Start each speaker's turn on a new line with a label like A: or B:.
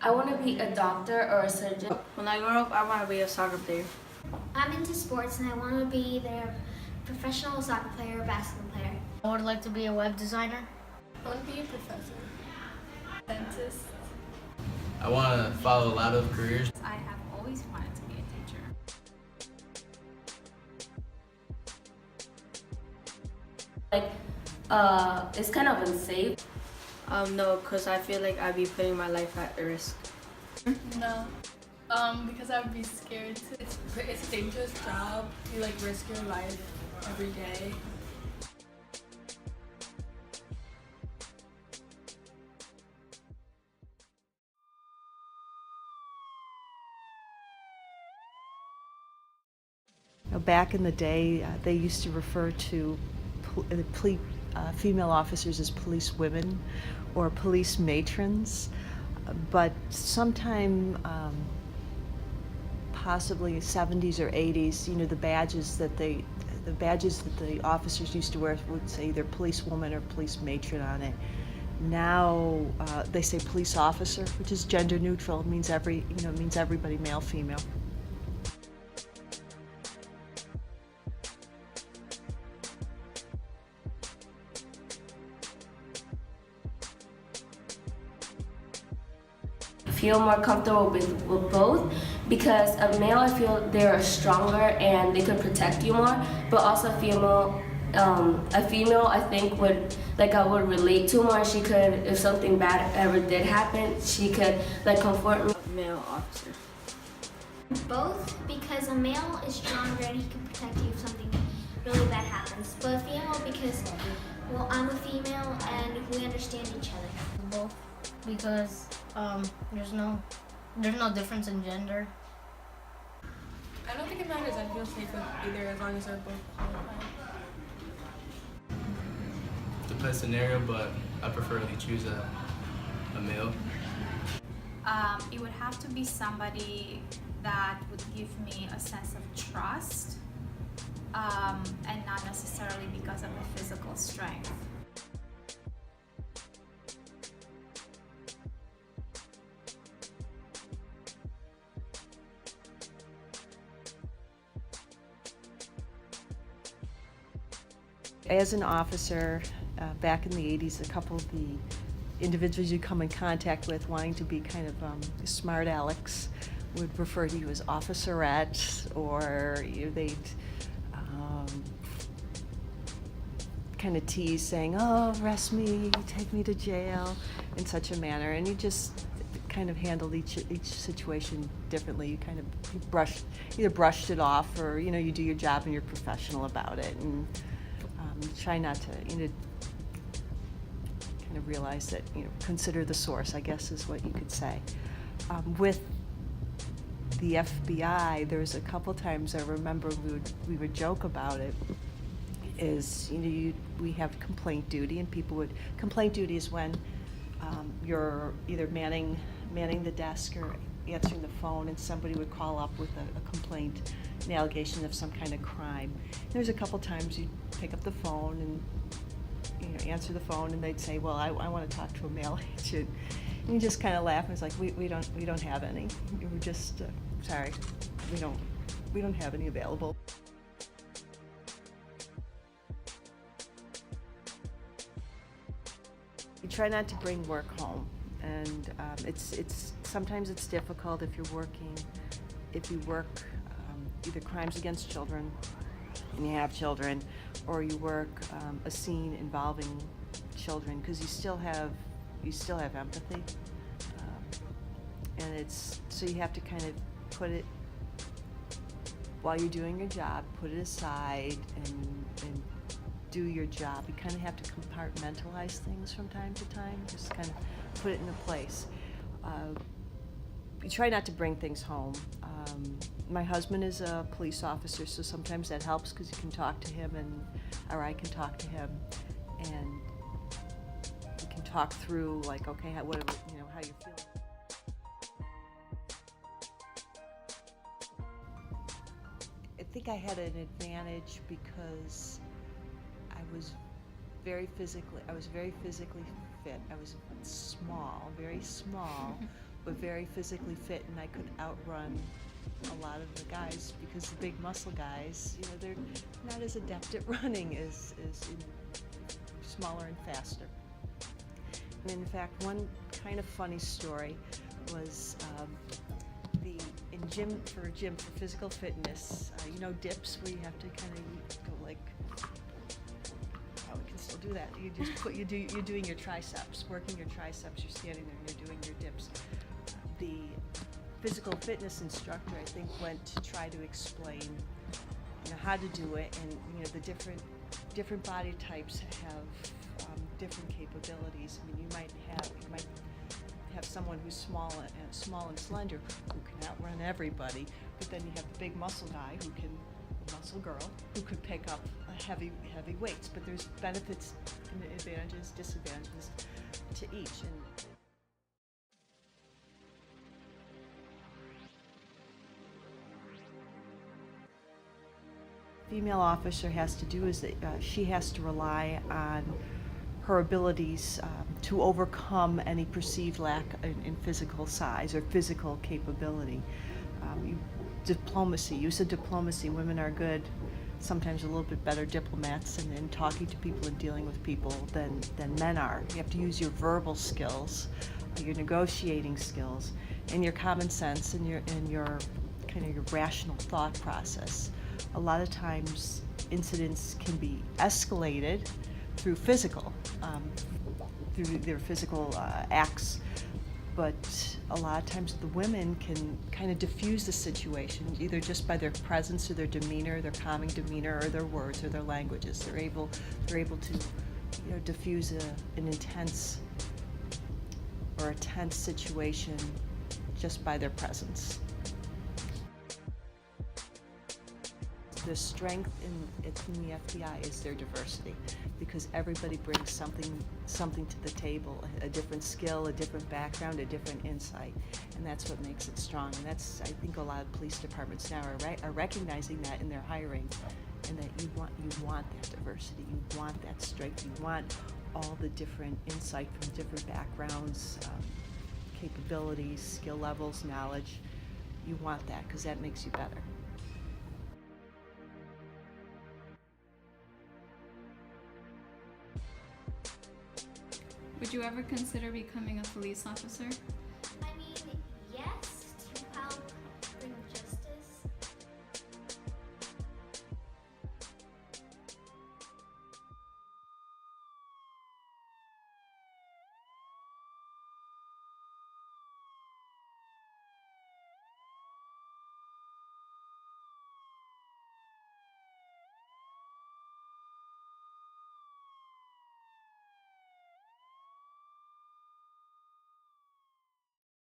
A: I want to be a doctor or a surgeon.
B: When I grow up, I want to be a soccer player.
C: I'm into sports and I want to be either a professional soccer player or basketball player.
B: I would like to be a web designer.
D: I want to be a professor, dentist.
E: I want to follow a lot of careers.
F: I have always wanted to be a teacher.
A: It's kind of unsafe.
B: No, because I feel like I'd be putting my life at risk.
D: No, because I would be scared. It's a dangerous job. You like risk your life every day.
G: Back in the day, they used to refer to female officers as police women or police matrons, but sometime possibly 70s or 80s, the badges that the officers used to wear would say either police woman or police matron on it. Now they say police officer, which is gender neutral. It means means everybody, male, female.
A: Feel more comfortable with both because a male, I feel they're stronger and they could protect you more, but also a female I think I would relate to more. She could, if something bad ever did happen, she could comfort me.
B: Male officer.
C: Both, because a male is stronger and he can protect you if something really bad happens. But a female because, well, I'm a female and we understand each other.
B: Both, because there's no difference in gender.
D: I don't think it matters. I feel safe with either as long as they're both qualified.
E: Depends scenario, but I preferably choose a male.
F: It would have to be somebody that would give me a sense of trust, and not necessarily because of the physical strength.
G: As an officer, back in the 80s, a couple of the individuals you come in contact with wanting to be kind of smart alecks would refer to you as officerette, or they'd kind of tease saying, "Oh, arrest me, take me to jail," in such a manner. And you just kind of handled each situation differently. You kind of either brushed it off, or you do your job and you're professional about it, and try not to kind of realize that consider the source, I guess is what you could say. With the FBI, there's a couple times I remember we would joke about it. Is we have complaint duty, and complaint duty is when you're either manning the desk or answering the phone, and somebody would call up with a complaint, an allegation of some kind of crime. And there's a couple times you pick up the phone and answer the phone, and they'd say, "Well, I want to talk to a male agent," and you just kind of laugh, and it's like, we don't have any. We're just sorry, we don't have any available. You try not to bring work home, and it's sometimes it's difficult if you work either crimes against children and you have children, or you work a scene involving children, because you still have empathy, and so you have to kind of put it, while you're doing your job, put it aside and do your job. You kind of have to compartmentalize things from time to time, just kind of put it into place. You try not to bring things home. My husband is a police officer, so sometimes that helps because you can talk to him, or I can talk to him, and we can talk through okay, how you're feeling. I think I had an advantage because I was very physically fit. I was very small, but very physically fit, and I could outrun a lot of the guys because the big muscle guys, you know, they're not as adept at running as smaller and faster. And in fact, one kind of funny story was for physical fitness, you know, dips where you have to kind of go like, oh, we can still do that. You just you're doing your triceps, working your triceps. You're standing there and you're doing your dips. The physical fitness instructor, I think, went to try to explain, you know, how to do it, and you know, the different body types have different capabilities. I mean, you might have someone who's small and slender who can outrun everybody, but then you have the big muscle guy muscle girl who could pick up heavy weights. But there's benefits and advantages, disadvantages to each. And female officer has to do is that she has to rely on her abilities to overcome any perceived lack in physical size or physical capability. Diplomacy, use of diplomacy. Women are good, sometimes a little bit better diplomats in talking to people and dealing with people than men are. You have to use your verbal skills, your negotiating skills, and your common sense and your kind of your rational thought process. A lot of times incidents can be escalated through their physical acts, but a lot of times the women can kind of diffuse the situation either just by their presence or their demeanor, their calming demeanor, or their words or their languages. They're able to, you know, diffuse an intense or a tense situation just by their presence. The strength in the FBI is their diversity, because everybody brings something to the table, a different skill, a different background, a different insight, and that's what makes it strong. And that's, I think, a lot of police departments now are recognizing that in their hiring, and that you want that diversity, you want that strength, you want all the different insight from different backgrounds, capabilities, skill levels, knowledge. You want that because that makes you better.
H: Would you ever consider becoming a police officer?